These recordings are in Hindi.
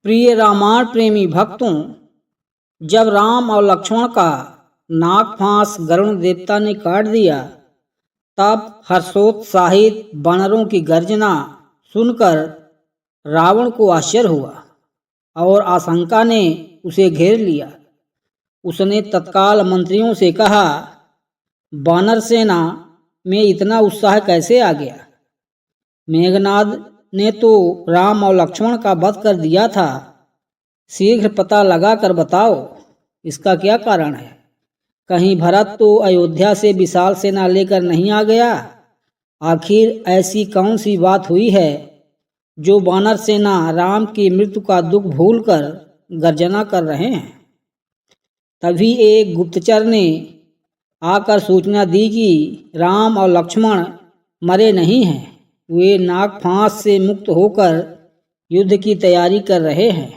प्रिय रामायण प्रेमी भक्तों, जब राम और लक्ष्मण का नागफांस गरुण देवता ने काट दिया, तब हर्षोत्साहित वानरों की गर्जना सुनकर रावण को आश्चर्य हुआ और आशंका ने उसे घेर लिया। उसने तत्काल मंत्रियों से कहा, वानर सेना में इतना उत्साह कैसे आ गया? मेघनाद ने तो राम और लक्ष्मण का वध कर दिया था। शीघ्र पता लगा कर बताओ, इसका क्या कारण है? कहीं भरत तो अयोध्या से विशाल सेना लेकर नहीं आ गया? आखिर ऐसी कौन सी बात हुई है जो वानर सेना राम की मृत्यु का दुख भूलकर गर्जना कर रहे हैं? तभी एक गुप्तचर ने आकर सूचना दी कि राम और लक्ष्मण मरे नहीं हैं, वे नागफांस से मुक्त होकर युद्ध की तैयारी कर रहे हैं।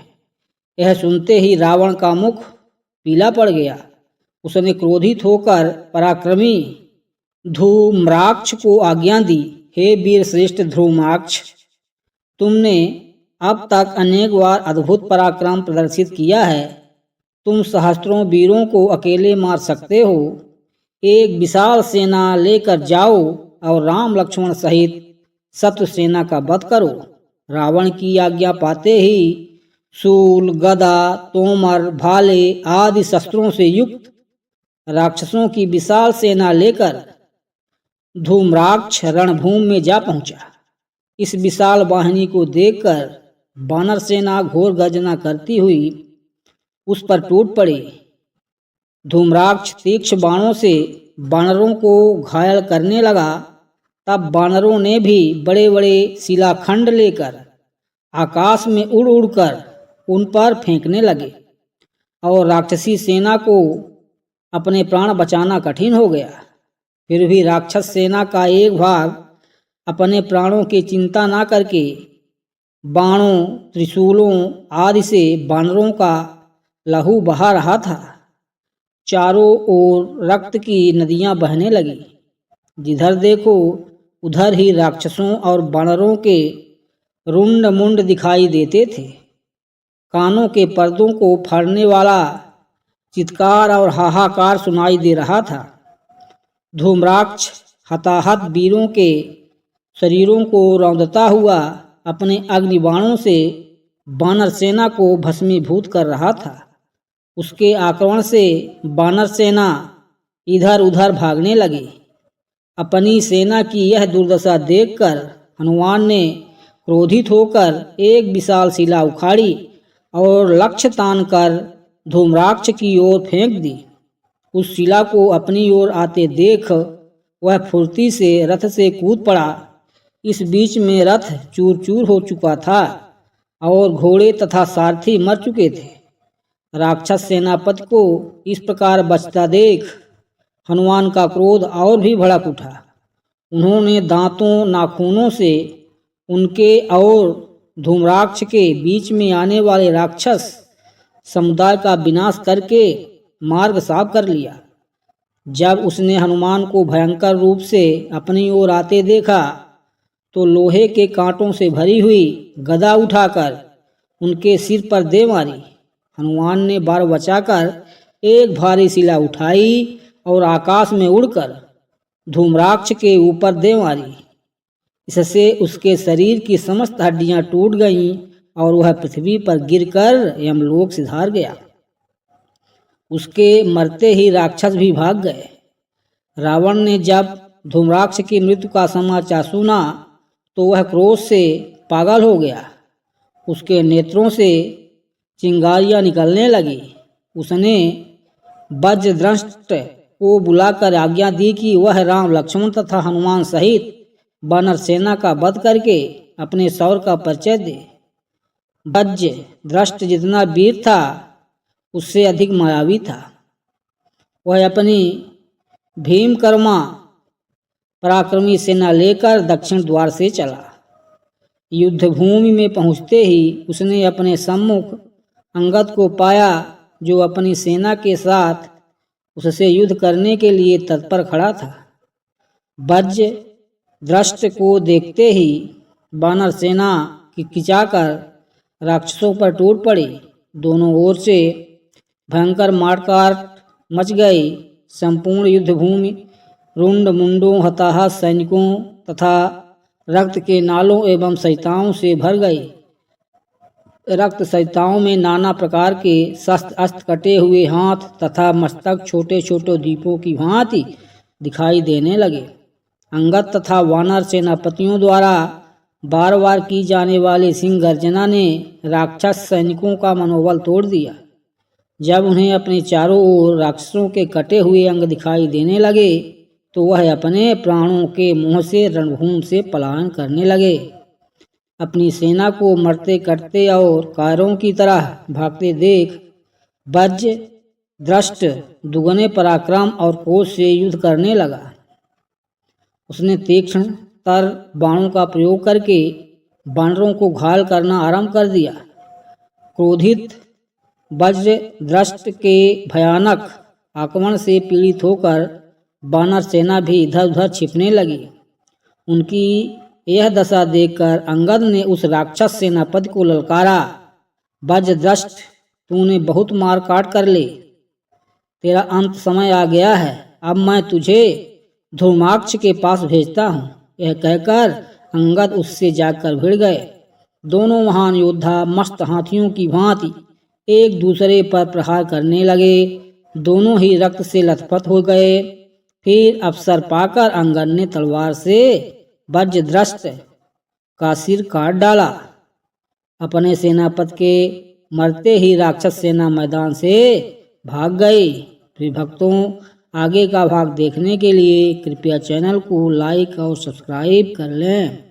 यह सुनते ही रावण का मुख पीला पड़ गया। उसने क्रोधित होकर पराक्रमी धूम्राक्ष को आज्ञा दी, हे वीर श्रेष्ठ ध्रुमाक्ष, तुमने अब तक अनेक बार अद्भुत पराक्रम प्रदर्शित किया है। तुम सहस्त्रों वीरों को अकेले मार सकते हो। एक विशाल सेना लेकर जाओ और राम लक्ष्मण सहित शत्रु सेना का वध करो। रावण की आज्ञा पाते ही शूल, गदा, तोमर, भाले आदि शस्त्रों से युक्त राक्षसों की विशाल सेना लेकर धूम्राक्ष रणभूमि में जा पहुंचा। इस विशाल वाहिनी को देखकर वानर सेना घोर गर्जना करती हुई उस पर टूट पड़ी। धूम्राक्ष तीक्ष्ण बाणों से वानरों को घायल करने लगा। तब वानरों ने भी बड़े बड़े शिलाखंड लेकर आकाश में उड़ उड़कर उन पर फेंकने लगे और राक्षसी सेना को अपने प्राण बचाना कठिन हो गया। फिर भी राक्षस सेना का एक भाग अपने प्राणों की चिंता न करके बाणों, त्रिशूलों आदि से वानरों का लहू बहा रहा था। चारों ओर रक्त की नदियां बहने लगी। जिधर देखो उधर ही राक्षसों और वानरों के रुंड मुंड दिखाई देते थे। कानों के पर्दों को फाड़ने वाला चित्कार और हाहाकार सुनाई दे रहा था। धूम्राक्ष हताहत वीरों के शरीरों को रौंदता हुआ अपने अग्निबाणों से वानर सेना को भस्मीभूत कर रहा था। उसके आक्रमण से वानर सेना इधर उधर भागने लगी। अपनी सेना की यह दुर्दशा देखकर हनुमान ने क्रोधित होकर एक विशाल शिला उखाड़ी और लक्ष्य तान कर धूम्राक्ष की ओर फेंक दी। उस शिला को अपनी ओर आते देख वह फुर्ती से रथ से कूद पड़ा। इस बीच में रथ चूर चूर हो चुका था और घोड़े तथा सारथी मर चुके थे। राक्षस सेनापति को इस प्रकार बचता देख हनुमान का क्रोध और भी भड़क उठा। उन्होंने दांतों नाखूनों से उनके और धूम्राक्ष के बीच में आने वाले राक्षस समुदाय का विनाश करके मार्ग साफ कर लिया। जब उसने हनुमान को भयंकर रूप से अपनी ओर आते देखा तो लोहे के कांटों से भरी हुई गदा उठाकर उनके सिर पर दे मारी। हनुमान ने बाण बचाकर एक भारी शिला उठाई और आकाश में उड़कर धूम्राक्ष के ऊपर दे मारी। इससे उसके शरीर की समस्त हड्डियां टूट गईं और वह पृथ्वी पर गिरकर यमलोक सिधार गया। उसके मरते ही राक्षस भी भाग गए। रावण ने जब धूम्राक्ष की मृत्यु का समाचार सुना तो वह क्रोध से पागल हो गया। उसके नेत्रों से चिंगारियां निकलने लगी। उसने वज्रदंष्ट को बुलाकर आज्ञा दी कि वह राम, लक्ष्मण तथा हनुमान सहित वानर सेना का वध करके अपने शौर्य का परिचय दे। वज्रदंष्ट जितना वीर था उससे अधिक मायावी था। वह अपनी भीमकर्मा पराक्रमी सेना लेकर दक्षिण द्वार से चला। युद्ध भूमि में पहुंचते ही उसने अपने सम्मुख अंगद को पाया, जो अपनी सेना के साथ उससे युद्ध करने के लिए तत्पर खड़ा था। वज्रदंष्ट को देखते ही वानर सेना किचाकर राक्षसों पर टूट पड़ी। दोनों ओर से भयंकर मारकाट मच गई। संपूर्ण युद्ध भूमि रुंड मुंडों हताहत सैनिकों तथा रक्त के नालों एवं संहिताओं से भर गई। रक्त संहिताओं में नाना प्रकार के शस्त्र अस्त्र, कटे हुए हाथ तथा मस्तक छोटे छोटे दीपों की भांति दिखाई देने लगे। अंगद तथा वानर सेनापतियों द्वारा बार बार की जाने वाली सिंह गर्जना ने राक्षस सैनिकों का मनोबल तोड़ दिया। जब उन्हें अपने चारों ओर राक्षसों के कटे हुए अंग दिखाई देने लगे तो वह अपने प्राणों के मुंह से रणभूमि से पलायन करने लगे। अपनी सेना को मरते कटते और कायरों की तरह भागते देख वज्र दृष्ट दुगने पराक्रम और क्रोध से युद्ध करने लगा। उसने तीक्ष्ण तर बाणों का प्रयोग करके वानरों को घायल करना आरंभ कर दिया। क्रोधित वज्र दृष्ट के भयानक आक्रमण से पीड़ित होकर वानर सेना भी इधर उधर छिपने लगी। उनकी यह दशा देखकर अंगद ने उस राक्षस सेनापति को ललकारा, वज्रदृष्ट, तूने बहुत मार काट कर ले, तेरा अंत समय आ गया है। अब मैं तुझे धूमाक्ष के पास भेजता हूँ। यह कहकर अंगद उससे जाकर भिड़ गए। दोनों महान योद्धा मस्त हाथियों की भांति एक दूसरे पर प्रहार करने लगे। दोनों ही रक्त से लथपथ हो गए। फिर अवसर पाकर अंगद ने तलवार से वज्रदृष्ट का सिर काट डाला। अपने सेनापति के मरते ही राक्षस सेना मैदान से भाग गई। प्रिय भक्तों, आगे का भाग देखने के लिए कृपया चैनल को लाइक और सब्सक्राइब कर लें।